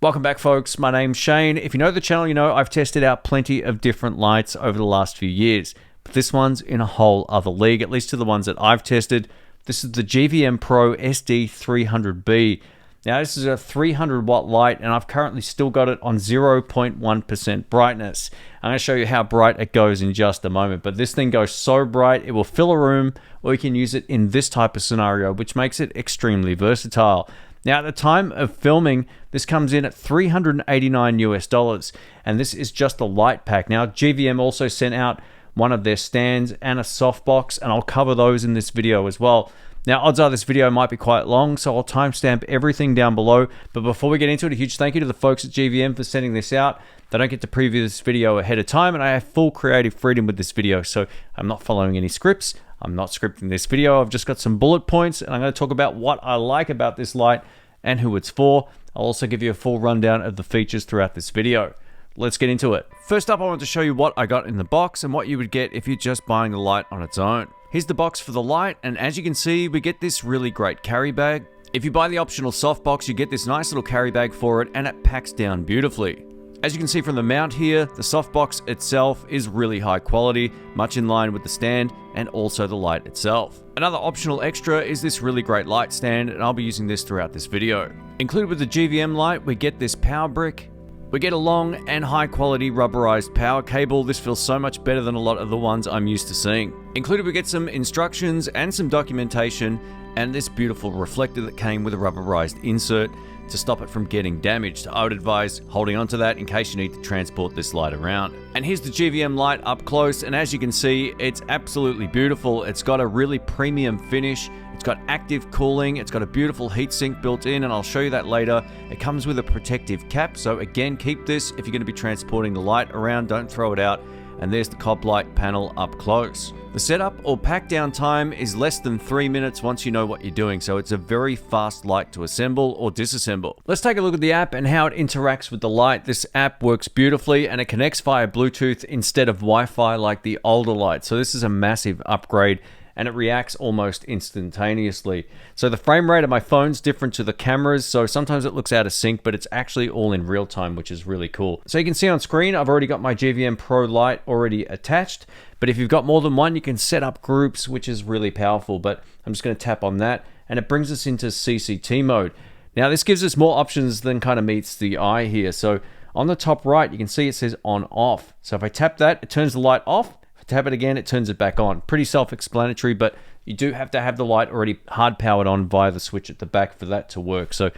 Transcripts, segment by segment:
Welcome back, folks. My name's Shane. If you know the channel, you know I've tested out plenty of different lights over the last few years, but this one's in a whole other league, at least to the ones that I've tested. This is the GVM Pro SD300B. Now, this is a 300 watt light, and I've currently still got it on 0.1% brightness. I'm going to show you how bright it goes in just a moment, but this thing goes so bright, it will fill a room, or you can use it in this type of scenario, which makes it extremely versatile. Now, at the time of filming, this comes in at $389 US, and this is just the light pack. Now, GVM also sent out one of their stands and a softbox, and I'll cover those in this video as well. Now, odds are this video might be quite long, so I'll timestamp everything down below. But before we get into it, a huge thank you to the folks at GVM for sending this out. They don't get to preview this video ahead of time, and I have full creative freedom with this video, so I'm not following any scripts. I'm not scripting this video. I've just got some bullet points, and I'm going to talk about what I like about this light and who it's for. I'll also give you a full rundown of the features throughout this video. Let's get into it. First up, I want to show you what I got in the box and what you would get if you're just buying the light on its own. Here's the box for the light, and as you can see, we get this really great carry bag. If you buy the optional softbox, you get this nice little carry bag for it, and it packs down beautifully. As you can see from the mount here, the softbox itself is really high quality, much in line with the stand and also the light itself. Another optional extra is this really great light stand, and I'll be using this throughout this video. Included with the GVM light, we get this power brick. We get a long and high quality rubberized power cable. This feels so much better than a lot of the ones I'm used to seeing. Included, we get some instructions and some documentation, and this beautiful reflector that came with a rubberized insert to stop it from getting damaged. I would advise holding onto that in case you need to transport this light around. And here's the GVM light up close, and as you can see, it's absolutely beautiful. It's got a really premium finish. It's got active cooling. It's got a beautiful heatsink built in, and I'll show you that later. It comes with a protective cap, so again, keep this if you're going to be transporting the light around. Don't throw it out. And there's the COB LED Panel up close. The setup or pack down time is less than 3 minutes once you know what you're doing, so it's a very fast light to assemble or disassemble. Let's take a look at the app and how it interacts with the light. This app works beautifully, and it connects via Bluetooth instead of Wi-Fi like the older light. So this is a massive upgrade, and it reacts almost instantaneously. So the frame rate of my phone's different to the cameras, so sometimes it looks out of sync, but it's actually all in real time, which is really cool. So you can see on screen, I've already got my GVM Pro light already attached, but if you've got more than one, you can set up groups, which is really powerful. But I'm just gonna tap on that, and it brings us into CCT mode. Now this gives us more options than kind of meets the eye here. So on the top right, you can see it says on off. So if I tap that, it turns the light off. Tap it again, it turns it back on. Pretty self-explanatory, but you do have to have the light already hard powered on via the switch at the back for that to work. So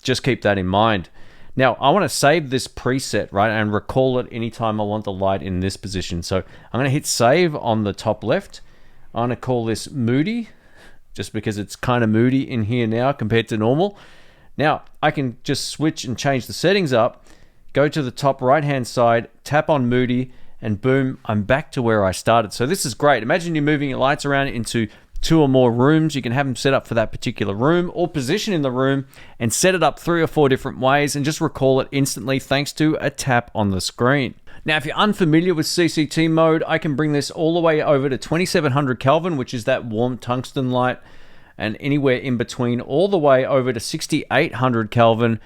just keep that in mind. Now, I want to save this preset, right, and recall it anytime I want the light in this position. So I'm going to hit save on the top left. I'm going to call this moody, just because it's kind of moody in here now compared to normal. Now, I can just switch and change the settings up, go to the top right-hand side, tap on moody, and boom, I'm back to where I started. So this is great. Imagine you're moving your lights around into 2 or more rooms. You can have them set up for that particular room or position in the room and set it up 3 or 4 different ways and just recall it instantly thanks to a tap on the screen. Now, if you're unfamiliar with CCT mode, I can bring this all the way over to 2700 Kelvin, which is that warm tungsten light, and anywhere in between all the way over to 6800 Kelvin,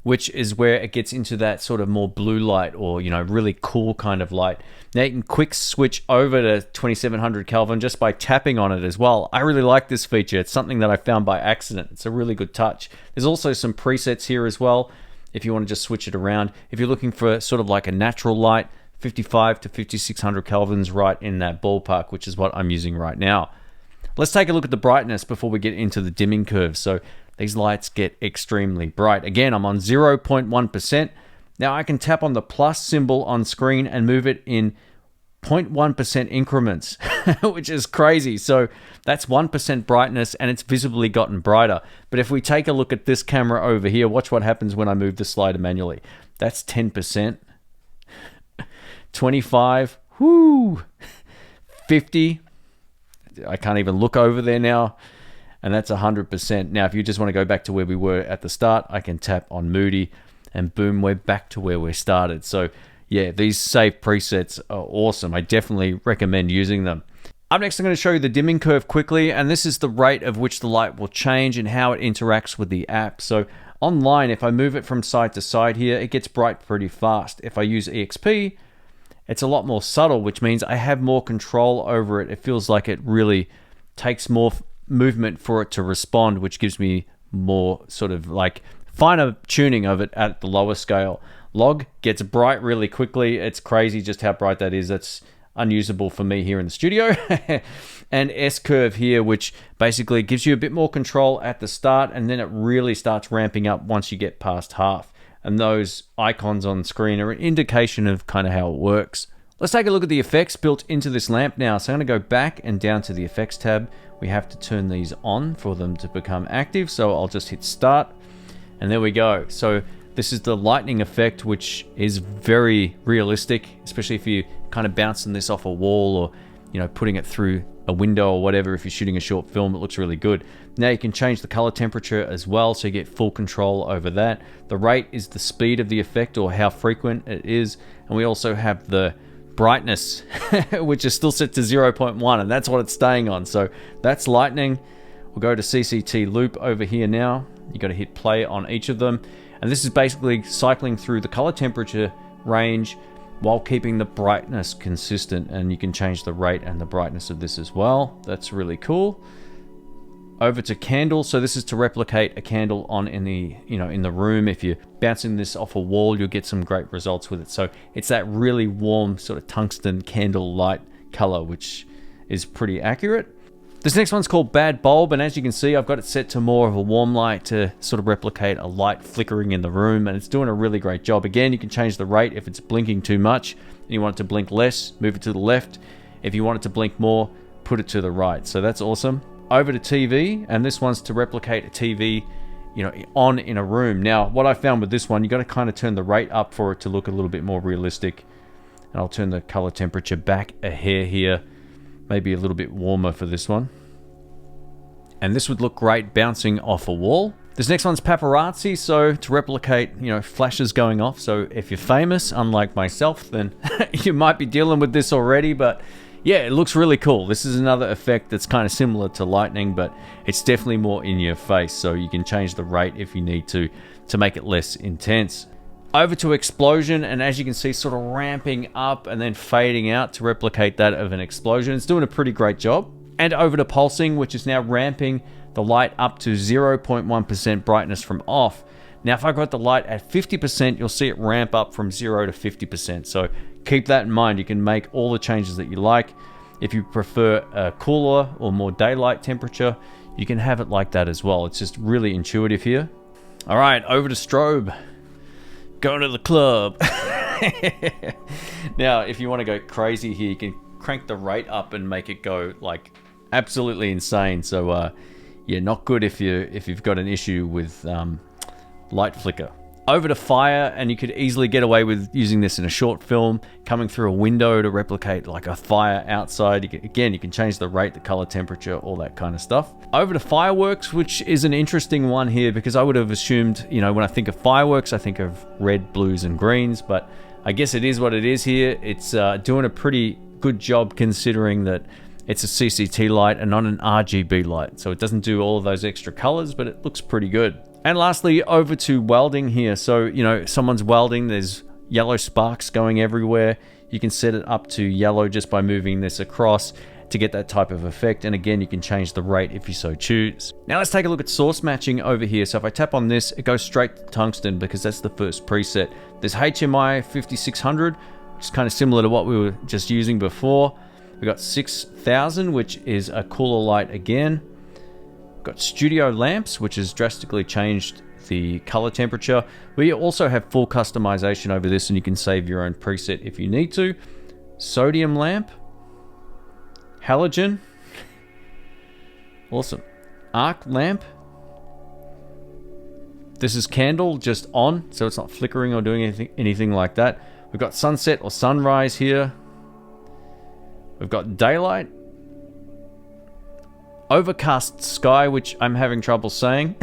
which is where it gets into that sort of more blue light or, you know, really cool kind of light. Now you can quick switch over to 2700 Kelvin just by tapping on it as well. I really like this feature. It's something that I found by accident. It's a really good touch. There's also some presets here as well if you want to just switch it around. If you're looking for sort of like a natural light, 55 to 5600 Kelvin's right in that ballpark, which is what I'm using right now. Let's take a look at the brightness before we get into the dimming curve. So these lights get extremely bright. Again, I'm on 0.1%. Now I can tap on the plus symbol on screen and move it in 0.1% increments, which is crazy. So that's 1% brightness, and it's visibly gotten brighter. But if we take a look at this camera over here, watch what happens when I move the slider manually. That's 10%, 25, whoo, 50. I can't even look over there now. And that's 100%. Now, if you just want to go back to where we were at the start, I can tap on moody, and boom, we're back to where we started. So yeah, these saved presets are awesome. I definitely recommend using them. Up next, I'm going to show you the dimming curve quickly, and this is the rate of which the light will change and how it interacts with the app. So Online, if I move it from side to side here, it gets bright pretty fast. If I use EXP, it's a lot more subtle, which means I have more control over it. It feels like it really takes more movement for it to respond, which gives me more sort of like finer tuning of it at the lower scale. Log gets bright really quickly. It's crazy just how bright that is. That's unusable for me here in the studio. And S-curve here, which basically gives you a bit more control at the start, and then it really starts ramping up once you get past half. And those icons on screen are an indication of kind of how it works. Let's take a look at the effects built into this lamp now. So I'm going to go back and down to the effects tab. We have to turn these on for them to become active. So I'll just hit start, and there we go. So this is the lightning effect, which is very realistic, especially if you're kind of bouncing this off a wall or, you know, putting it through a window or whatever. If you're shooting a short film, it looks really good. Now you can change the color temperature as well, so you get full control over that. The rate is the speed of the effect or how frequent it is. And we also have the brightness, which is still set to 0.1, and that's what it's staying on. So that's lightning. We'll go to CCT loop over here now. You got to hit play on each of them. And this is basically cycling through the color temperature range while keeping the brightness consistent, and you can change the rate and the brightness of this as well. That's really cool. Over to candle. So this is to replicate a candle on in the, you know, in the room. If you're bouncing this off a wall, you'll get some great results with it. So it's that really warm sort of tungsten candle light color, which is pretty accurate. This next one's called Bad Bulb, and as you can see, I've got it set to more of a warm light to sort of replicate a light flickering in the room, and it's doing a really great job. Again, you can change the rate if it's blinking too much and you want it to blink less, move it to the left. If you want it to blink more, put it to the right. So that's awesome. Over to TV, and this one's to replicate a TV, you know, on in a room. Now, what I found with this one, you got to kind of turn the rate up for it to look a little bit more realistic. And I'll turn the color temperature back a hair here. Maybe a little bit warmer for this one. And this would look great bouncing off a wall. This next one's paparazzi, so to replicate, you know, flashes going off. So if you're famous, unlike myself, then you might be dealing with this already, but yeah, it looks really cool. This is another effect that's kind of similar to lightning, but it's definitely more in your face. So you can change the rate if you need to make it less intense. Over to explosion, and as you can see, sort of ramping up and then fading out to replicate that of an explosion. It's doing a pretty great job. And over to pulsing, which is now ramping the light up to 0.1% brightness from off. Now, if I got the light at 50%, you'll see it ramp up from 0 to 50%. So keep that in mind. You can make all the changes that you like. If you prefer a cooler or more daylight temperature, you can have it like that as well. It's just really intuitive here. All right, over to strobe. Going to the club. Now, if you want to go crazy here, you can crank the rate up and make it go like absolutely insane. So yeah, not good if you've got an issue with light flicker. Over to fire, and you could easily get away with using this in a short film, coming through a window to replicate like a fire outside. Again, you can change the rate, the color temperature, all that kind of stuff. Over to fireworks, which is an interesting one here, because I would have assumed, you know, when I think of fireworks, I think of red, blues, and greens, but I guess it is what it is here. It's doing a pretty good job considering that it's a CCT light and not an RGB light. So it doesn't do all of those extra colors, but it looks pretty good. And lastly, over to welding here. So, you know, someone's welding, there's yellow sparks going everywhere. You can set it up to yellow just by moving this across to get that type of effect. And again, you can change the rate if you so choose. Now let's take a look at source matching over here. So if I tap on this, it goes straight to tungsten because that's the first preset. There's HMI 5600, which is kind of similar to what we were just using before. We've got 6000, which is a cooler light again. Got studio lamps, which has drastically changed the color temperature. We also have full customization over this, and you can save your own preset if you need to. Sodium lamp, halogen, awesome. Arc lamp. This is candle, just on, so it's not flickering or doing anything like that. We've got sunset or sunrise here. We've got daylight. Overcast sky, which I'm having trouble saying.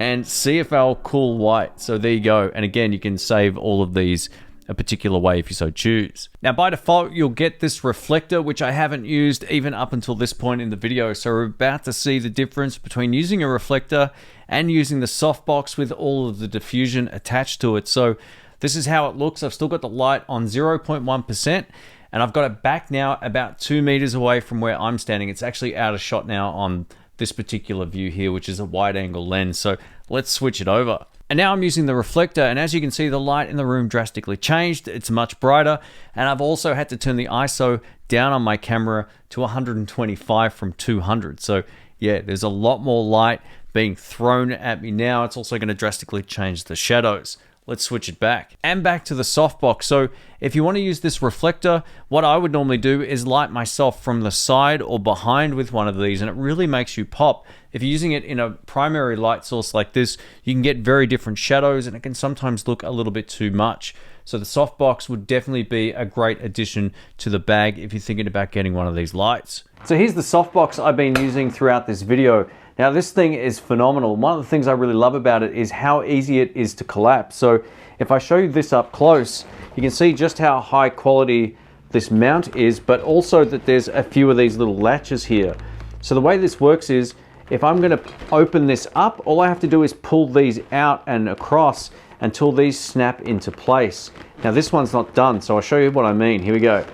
And CFL cool white. So there you go. And again, you can save all of these a particular way if you so choose. Now by default, you'll get this reflector, which I haven't used even up until this point in the video. So we're about to see the difference between using a reflector and using the softbox with all of the diffusion attached to it. So this is how it looks. I've still got the light on 0.1%, and I've got it back now about 2 meters away from where I'm standing. It's actually out of shot now on this particular view here, which is a wide angle lens. So let's switch it over. And now I'm using the reflector, and as you can see, the light in the room drastically changed. It's much brighter, and I've also had to turn the ISO down on my camera to 125 from 200. So yeah, there's a lot more light being thrown at me now. It's also going to drastically change the shadows. Let's switch it back. And back to the softbox. So if you want to use this reflector, what I would normally do is light myself from the side or behind with one of these, and it really makes you pop. If you're using it in a primary light source like this, you can get very different shadows, and it can sometimes look a little bit too much. So the softbox would definitely be a great addition to the bag if you're thinking about getting one of these lights. So here's the softbox I've been using throughout this video. Now this thing is phenomenal. One of the things I really love about it is how easy it is to collapse. So if I show you this up close, you can see just how high quality this mount is, but also that there's a few of these little latches here. So the way this works is, if I'm going to open this up, all I have to do is pull these out and across until these snap into place. Now this one's not done, so I'll show you what I mean. Here we go.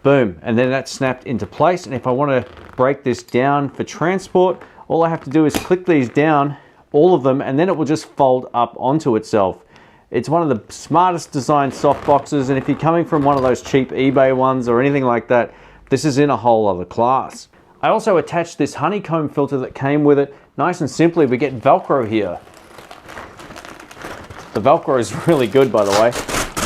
Boom, and then that's snapped into place. And if I want to break this down for transport, all I have to do is click these down, all of them, and then it will just fold up onto itself. It's one of the smartest designed softboxes, and if you're coming from one of those cheap eBay ones or anything like that, this is in a whole other class. I also attached this honeycomb filter that came with it. Nice and simply, we get Velcro here. The Velcro is really good, by the way.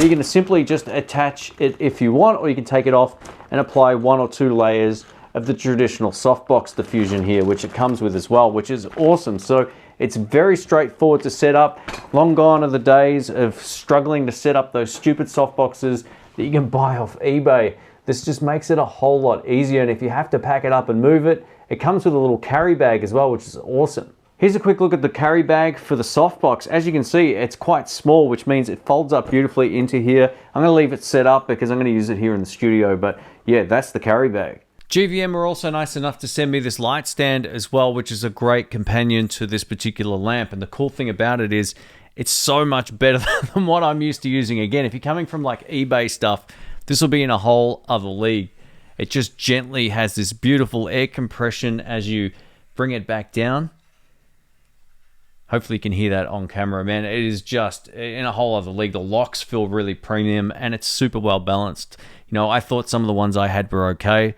You can simply just attach it if you want, or you can take it off and apply 1 or 2 layers of the traditional softbox diffusion here, which it comes with as well, which is awesome. So it's very straightforward to set up. Long gone are the days of struggling to set up those stupid softboxes that you can buy off eBay. This just makes it a whole lot easier, and if you have to pack it up and move it, it comes with a little carry bag as well, which is awesome. Here's a quick look at the carry bag for the softbox. As you can see, it's quite small, which means it folds up beautifully into here. I'm going to leave it set up because I'm going to use it here in the studio, but yeah, that's the carry bag. GVM were also nice enough to send me this light stand as well, which is a great companion to this particular lamp. And the cool thing about it is it's so much better than what I'm used to using. Again, if you're coming from like eBay stuff, this will be in a whole other league. It just gently has this beautiful air compression as you bring it back down. Hopefully you can hear that on camera, man. It is just in a whole other league. The locks feel really premium, and it's super well balanced. You know, I thought some of the ones I had were okay.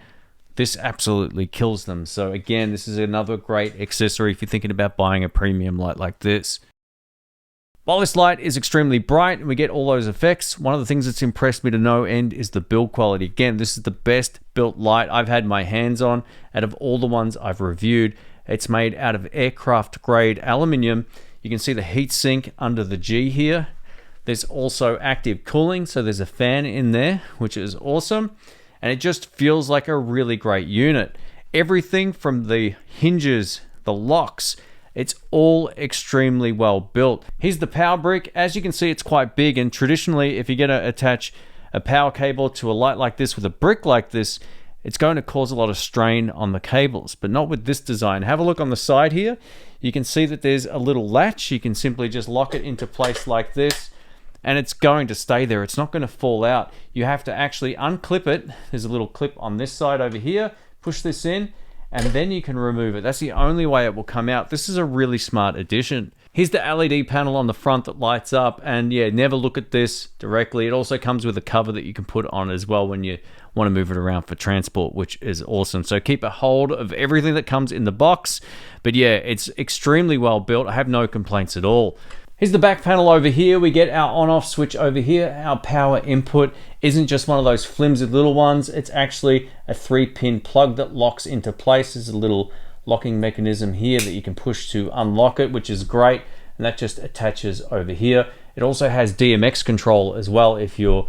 This absolutely kills them. So again, this is another great accessory if you're thinking about buying a premium light like this. While this light is extremely bright and we get all those effects, one of the things that's impressed me to no end is the build quality. Again, this is the best built light I've had my hands on out of all the ones I've reviewed. It's made out of aircraft grade aluminium. You can see the heat sink under the G here. There's also active cooling, so there's a fan in there, which is awesome. And it just feels like a really great unit. Everything from the hinges, the locks, it's all extremely well built. Here's the power brick. As you can see, it's quite big, and traditionally, if you're gonna attach a power cable to a light like this with a brick like this, it's going to cause a lot of strain on the cables, but not with this design. Have a look on the side here. You can see that there's a little latch. You can simply just lock it into place like this, and it's going to stay there. It's not going to fall out. You have to actually unclip it. There's a little clip on this side over here. Push this in, and then you can remove it. That's the only way it will come out. This is a really smart addition. Here's the LED panel on the front that lights up, and yeah, never look at this directly. It also comes with a cover that you can put on as well when you want to move it around for transport, which is awesome. So keep a hold of everything that comes in the box. But yeah, it's extremely well built. I have no complaints at all. Here's the back panel over here. We get our on-off switch over here. Our power input isn't just one of those flimsy little ones. It's actually a 3-pin plug that locks into place. There's a little locking mechanism here that you can push to unlock it, which is great. And that just attaches over here. It also has DMX control as well if you're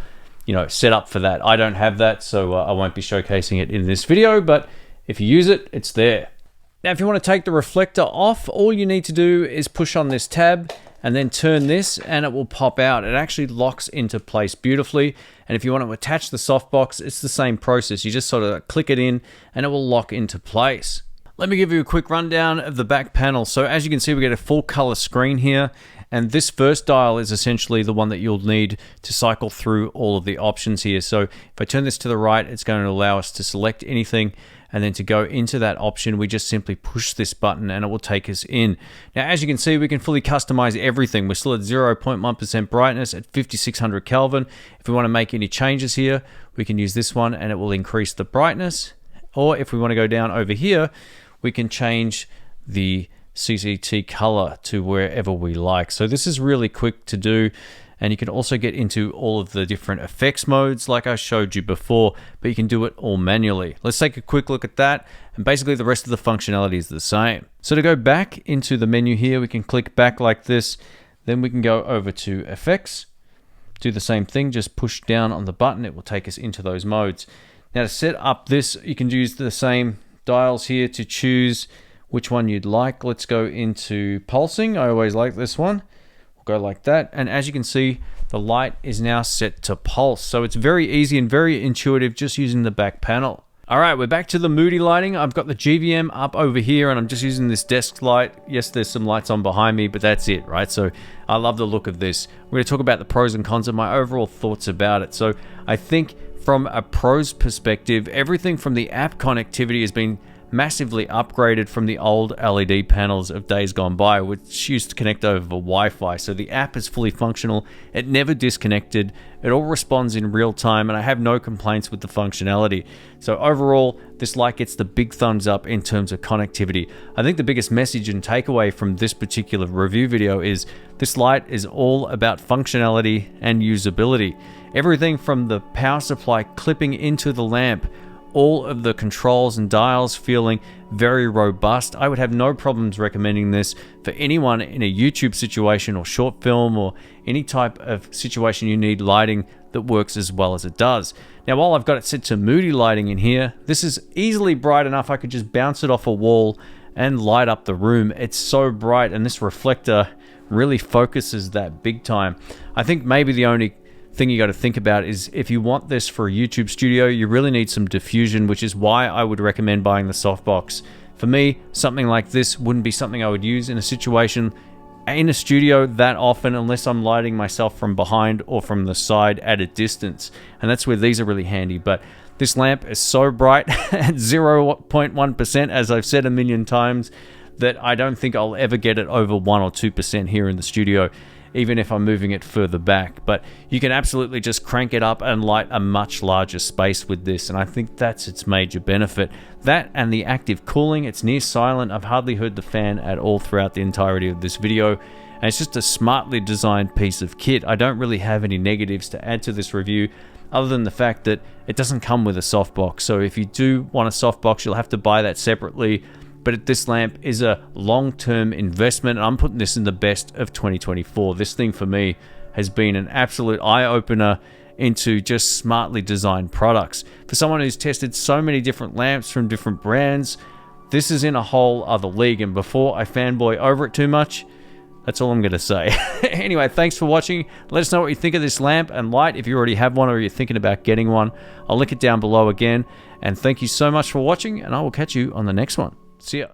set up for that. I don't have that, so I won't be showcasing it in this video, but if you use it, it's there. Now, if you want to take the reflector off, all you need to do is push on this tab, and then turn this and it will pop out. It actually locks into place beautifully. And if you want to attach the softbox, it's the same process. You just sort of click it in and it will lock into place. Let me give you a quick rundown of the back panel. So as you can see, we get a full color screen here. And this first dial is essentially the one that you'll need to cycle through all of the options here. So if I turn this to the right, it's going to allow us to select anything. And then to go into that option, we just simply push this button and it will take us in. Now, as you can see, we can fully customize everything. We're still at 0.1% brightness at 5600 Kelvin. If we want to make any changes here, we can use this one and it will increase the brightness. Or if we want to go down over here, we can change the CCT color to wherever we like. So this is really quick to do. And you can also get into all of the different effects modes like I showed you before, but you can do it all manually. Let's take a quick look at that. And basically the rest of the functionality is the same. So to go back into the menu here, we can click back like this. Then we can go over to effects, do the same thing, just push down on the button. It will take us into those modes. Now to set up this, you can use the same dials here to choose which one you'd like. Let's go into pulsing. I always like this one. Go like that, and as you can see, the light is now set to pulse. So it's very easy and very intuitive just using the back panel. All right, we're back to the moody lighting. I've got the GVM up over here and I'm just using this desk light. Yes, there's some lights on behind me, but that's it, right? So I love the look of this. We're going to talk about the pros and cons of my overall thoughts about it. So I think from a pro's perspective, everything from the app connectivity has been massively upgraded from the old LED panels of days gone by, which used to connect over Wi-Fi. So the app is fully functional. It never disconnected. It all responds in real time, and I have no complaints with the functionality. So overall, this light gets the big thumbs up in terms of connectivity. I think the biggest message and takeaway from this particular review video is this light is all about functionality and usability. Everything from the power supply clipping into the lamp, all of the controls and dials feeling very robust. I would have no problems recommending this for anyone in a YouTube situation or short film or any type of situation you need lighting that works as well as it does. Now, while I've got it set to moody lighting in here, this is easily bright enough I could just bounce it off a wall and light up the room. It's so bright, and this reflector really focuses that big time. I think maybe the only thing you got to think about is if you want this for a YouTube studio, you really need some diffusion, which is why I would recommend buying the softbox. For me, something like this wouldn't be something I would use in a situation in a studio that often unless I'm lighting myself from behind or from the side at a distance, and that's where these are really handy. But this lamp is so bright at 0.1%, as I've said a million times, that I don't think I'll ever get it over 1 or 2% here in the studio, even if I'm moving it further back. But you can absolutely just crank it up and light a much larger space with this, and I think that's its major benefit. That and the active cooling, it's near silent. I've hardly heard the fan at all throughout the entirety of this video, and it's just a smartly designed piece of kit. I don't really have any negatives to add to this review other than the fact that it doesn't come with a softbox. So if you do want a softbox, you'll have to buy that separately. But this lamp is a long-term investment, and I'm putting this in the best of 2024. This thing for me has been an absolute eye-opener into just smartly designed products. For someone who's tested so many different lamps from different brands, this is in a whole other league. And before I fanboy over it too much, that's all I'm going to say. Anyway, thanks for watching. Let us know what you think of this lamp and light if you already have one or you're thinking about getting one. I'll link it down below again. And thank you so much for watching, and I will catch you on the next one. See ya.